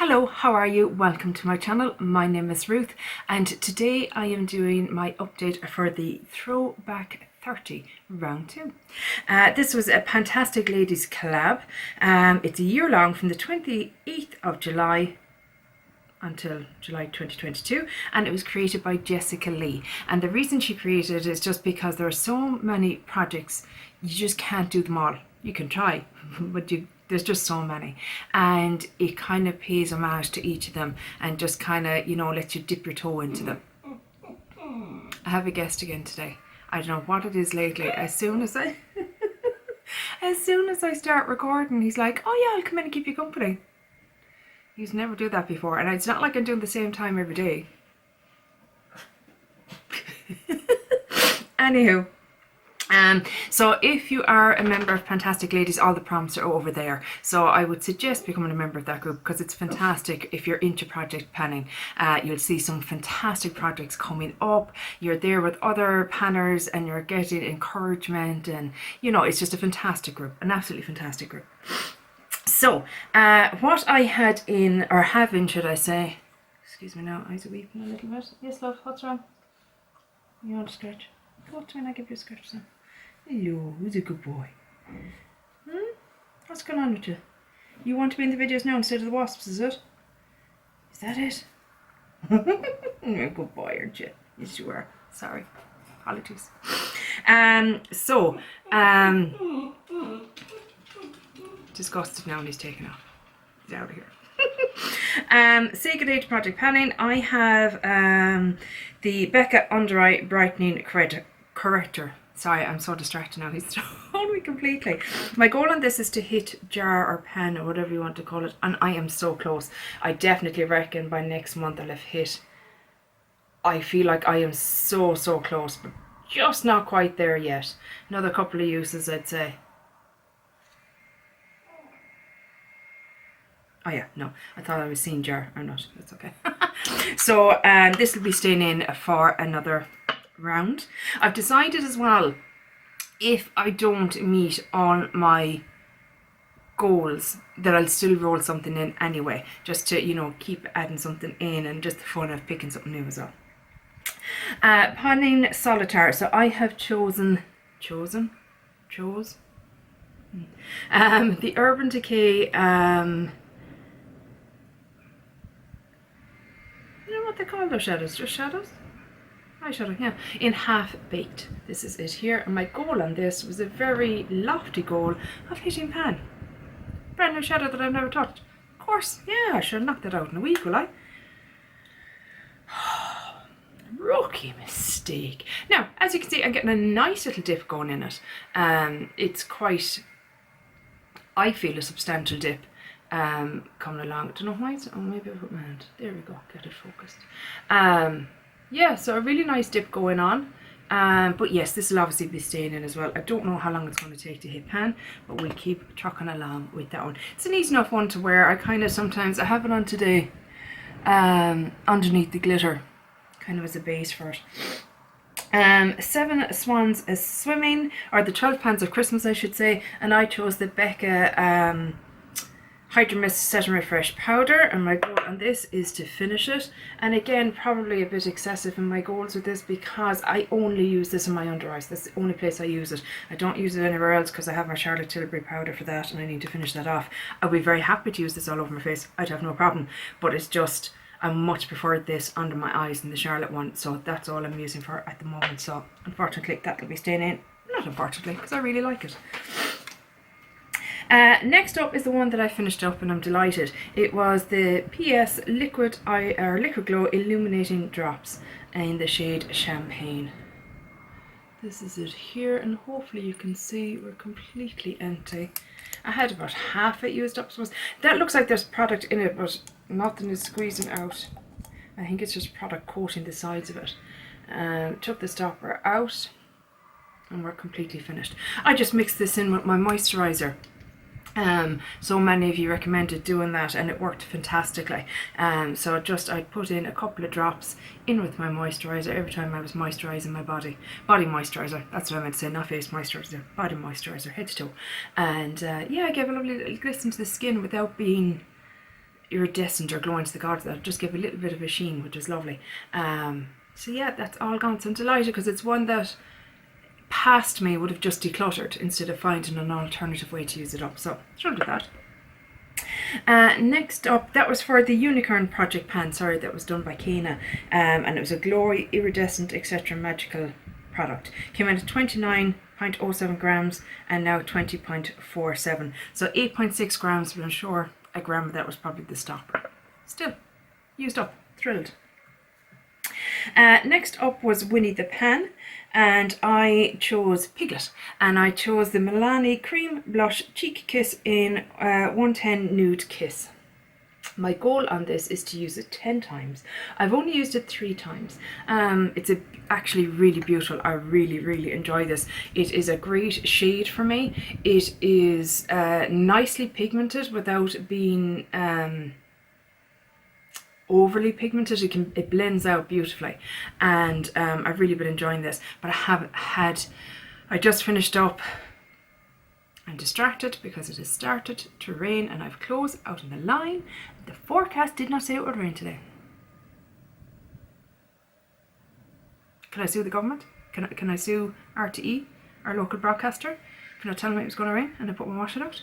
Hello, how are you? Welcome to my channel. My name is Ruth and today I am doing my update for the Throwback 30 round 2. This was a Fantastic Ladies collab. It's a year long from the 28th of July until July 2022, and it was created by Jessica Lee. And the reason she created it is just because there are so many projects, you just can't do them all. You can try, but there's just so many, and it kind of pays homage to each of them and just kind of, you know, lets you dip your toe into them. I have a guest again today. I don't know what it is lately. As soon as I start recording, he's like, oh yeah, I'll come in and keep you company. He's never do that before, and it's not like I'm doing the same time every day. Anywho, so if you are a member of Fantastic Ladies, all the prompts are over there. So I would suggest becoming a member of that group because it's fantastic. If you're into project panning, you'll see some fantastic projects coming up. You're there with other panners and you're getting encouragement, and you know, it's just a fantastic group, an absolutely fantastic group. So what I had in, or have in, should I say, excuse me now, eyes are weeping a little bit. Yes love, what's wrong? You want a scratch? Go to me and I'll give you a scratch then. Hello, who's a good boy? What's going on with you? You want to be in the videos now instead of the wasps, is it? Is that it? You're a good boy, aren't you? Yes you are. Sorry. Apologies. Disgusted now and he's taken off. He's out of here. Say good day to Project Panning. I have the Becca Under Eye Brightening Corrector. Sorry, I'm so distracted now. He's thrown me completely. My goal on this is to hit jar or pen or whatever you want to call it, and I am so close. I definitely reckon by next month I'll have hit. I feel like I am so close, but just not quite there yet. Another couple of uses, I'd say. Oh yeah, no, I thought I was seeing jar or not. That's okay. So this will be staying in for another round. I've decided as well, if I don't meet all my goals, that I'll still roll something in anyway, just to, you know, keep adding something in and just the fun of picking something new as well. Panning Solitaire. So I have chose the Urban Decay you know what they call those shadows? Just shadows? Eyeshadow, yeah. In Half Baked. This is it here. And my goal on this was a very lofty goal of hitting pan. Brand new shadow that I've never touched. Of course, yeah, I should knock that out in a week, will I? Rookie mistake. Now, as you can see, I'm getting a nice little dip going in it. It's quite, I feel, a substantial dip coming along. I don't know why it's, oh, maybe I put my hand. There we go, get it focused. Yeah, so a really nice dip going on. But yes, this will obviously be staying in as well. I don't know how long it's going to take to hit pan, but we'll keep trucking along with that one. It's an easy enough one to wear. I kind of sometimes, I have it on today, underneath the glitter, kind of as a base for it. 7 Swans is Swimming, or the 12 Pans of Christmas I should say, and I chose the Becca Hydro Mist Set and Refresh powder, and my goal on this is to finish it. And again, probably a bit excessive in my goals with this because I only use this in my under eyes. That's the only place I use it. I don't use it anywhere else because I have my Charlotte Tilbury powder for that and I need to finish that off. I'd be very happy to use this all over my face. I'd have no problem, but it's just, I much prefer this under my eyes than the Charlotte one, so that's all I'm using for at the moment. So unfortunately that'll be staying in. Not unfortunately, because I really like it. Next up is the one that I finished up and I'm delighted. It was the PS Liquid Glow Illuminating Drops in the shade Champagne. This is it here, and hopefully you can see we're completely empty. I had about half it used up. So that looks like there's product in it, but nothing is squeezing out. I think it's just product coating the sides of it. Took the stopper out and we're completely finished. I just mixed this in with my moisturizer. So many of you recommended doing that and it worked fantastically. So I put in a couple of drops in with my moisturizer every time I was moisturizing my body moisturizer, that's what I meant to say, not face moisturizer, body moisturizer, head to toe. And yeah, I gave a lovely little glisten to the skin without being iridescent or glowing to the gods. That just gave a little bit of a sheen, which is lovely. So yeah, that's all gone. So I'm delighted because it's one that past me would have just decluttered instead of finding an alternative way to use it up. So thrilled with that. Next up, that was for the Unicorn Project pan, sorry, that was done by Kana, and it was a glory, iridescent, etc. magical product. Came out at 29.07 grams and now 20.47. So 8.6 grams, but I'm sure a gram of that was probably the stopper. Still, used up, thrilled. Next up was Winnie the Pan, and I chose Piglet, and I chose the Milani Cream Blush Cheek Kiss in 110 Nude Kiss. My goal on this is to use it 10 times. I've only used it 3 times. It's actually really beautiful. I really enjoy this. It is a great shade for me. It is nicely pigmented without being overly pigmented. It blends out beautifully, and I've really been enjoying this. But I just finished up. I'm distracted because it has started to rain and I've clothes out on the line. The forecast did not say it would rain today. Can I sue the government? Can I sue RTE, our local broadcaster, for not telling me it was going to rain and I put my washer out?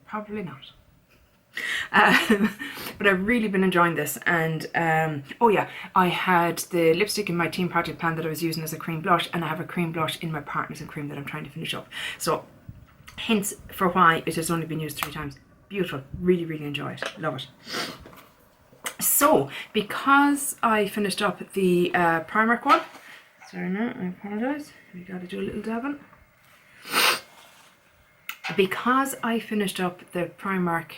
Probably not. But I've really been enjoying this, and oh yeah, I had the lipstick in my Team Project pan that I was using as a cream blush, and I have a cream blush in my Partners in Cream that I'm trying to finish up. So hence for why it has only been used 3 times. Beautiful, really enjoy it, love it. So because I finished up the Primark one, sorry no, I apologise, we got to do a little dabbing. Because I finished up the Primark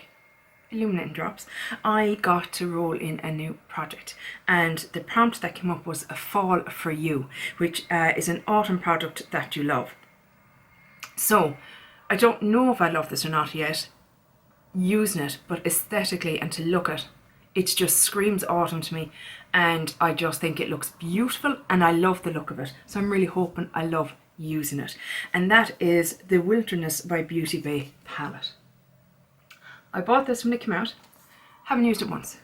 illuminating drops, I got to roll in a new project, and the prompt that came up was a fall for you, which is an autumn product that you love. So I don't know if I love this or not yet using it, but aesthetically and to look at it just screams autumn to me, and I just think it looks beautiful and I love the look of it. So I'm really hoping I love using it, and that is the Wilderness by Beauty Bay palette. I bought this when it came out, haven't used it once.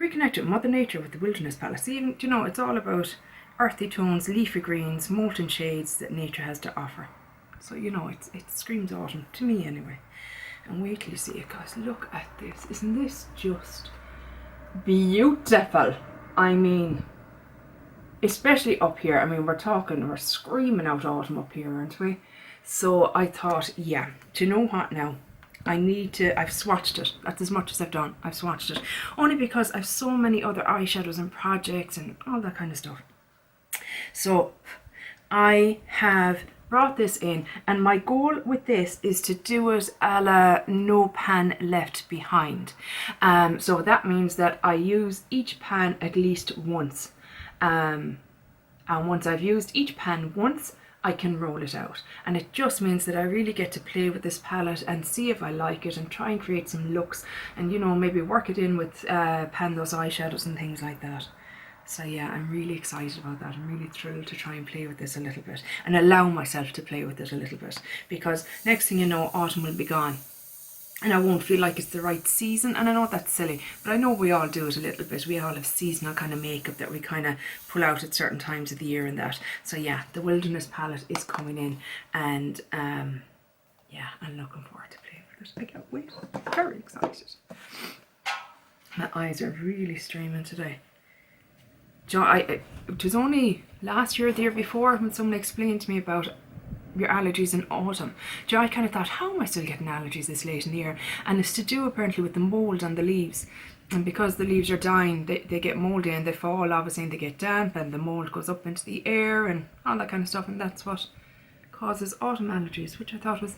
Reconnect with Mother Nature with the Wilderness palette. See, you know, it's all about earthy tones, leafy greens, molten shades that nature has to offer. So you know, it screams autumn, to me anyway. And wait till you see it, guys. Look at this. Isn't this just beautiful? I mean, especially up here. I mean, we're screaming out autumn up here, aren't we? So I thought, yeah, do you know what now? I've swatched it. That's as much as I've done. I've swatched it. Only because I've so many other eyeshadows and projects and all that kind of stuff. So I have brought this in, and my goal with this is to do it a la no pan left behind. So that means that I use each pan at least once. And once I've used each pan once, I can roll it out, and it just means that I really get to play with this palette and see if I like it and try and create some looks, and you know, maybe work it in with pan those eyeshadows and things like that. So yeah, I'm really excited about that. I'm really thrilled to try and play with this a little bit and allow myself to play with it a little bit, because next thing you know, autumn will be gone and I won't feel like it's the right season. And I know that's silly, but I know we all do it a little bit. We all have seasonal kind of makeup that we kind of pull out at certain times of the year and that. So yeah, the Wilderness palette is coming in, and yeah, I'm looking forward to playing with it. I can't wait. Very excited. My eyes are really streaming today. You know, it was only last year or the year before when someone explained to me about your allergies in autumn. You know, I kind of thought, how am I still getting allergies this late in the year? And it's to do apparently with the mould on the leaves. And because the leaves are dying, they get mouldy and they fall, obviously, and they get damp, and the mould goes up into the air and all that kind of stuff, and that's what causes autumn allergies, which I thought was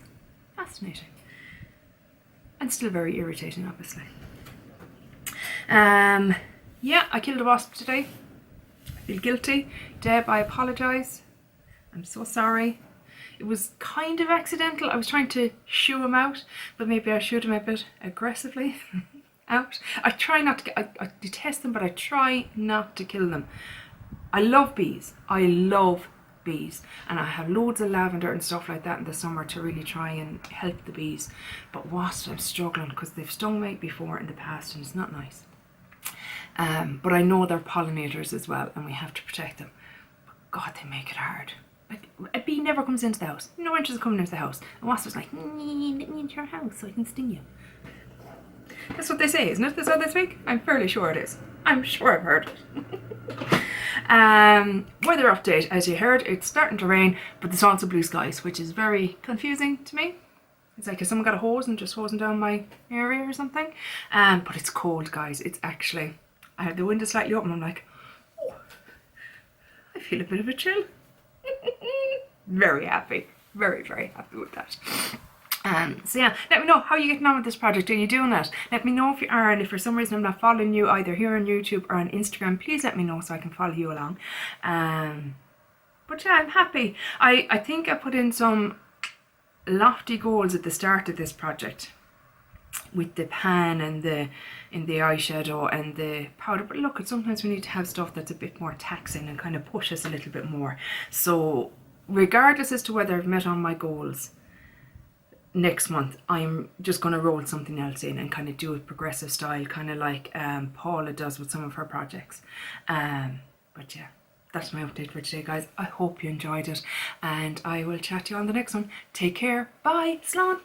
fascinating. And still very irritating, obviously. Yeah, I killed a wasp today. I feel guilty. Deb, I apologise. I'm so sorry. It was kind of accidental. I was trying to shoo him out, but maybe I shooed him a bit aggressively out. I try not to, I detest them, but I try not to kill them. I love bees. I love bees, and I have loads of lavender and stuff like that in the summer to really try and help the bees. But wasps, I'm struggling because they've stung me before in the past and it's not nice. But I know they're pollinators as well, and we have to protect them. But God, they make it hard. Like, a bee never comes into the house. No interest in coming into the house. A wasp is like, let me into your house so I can sting you. That's what they say, isn't it? That's what they speak? I'm fairly sure it is. I'm sure I've heard it. Weather update. As you heard, it's starting to rain, but there's also blue skies, which is very confusing to me. It's like if someone got a hose and just hosing down my area or something. But it's cold, guys. It's actually, I had the window slightly open. I'm like, oh, I feel a bit of a chill. Very happy. Very, very happy with that. So yeah, let me know how you're getting on with this project. Are you doing it? Let me know if you are, and if for some reason I'm not following you either here on YouTube or on Instagram, please let me know so I can follow you along. But yeah, I'm happy. I think I put in some lofty goals at the start of this project with the pan and the eyeshadow and the powder, but look, sometimes we need to have stuff that's a bit more taxing and kind of push us a little bit more. So regardless as to whether I've met on my goals, next month I'm just going to roll something else in and kind of do a progressive style, kind of like Paula does with some of her projects. But yeah, that's my update for today, guys. I hope you enjoyed it, and I will chat to you on the next one. Take care. Bye. Slán.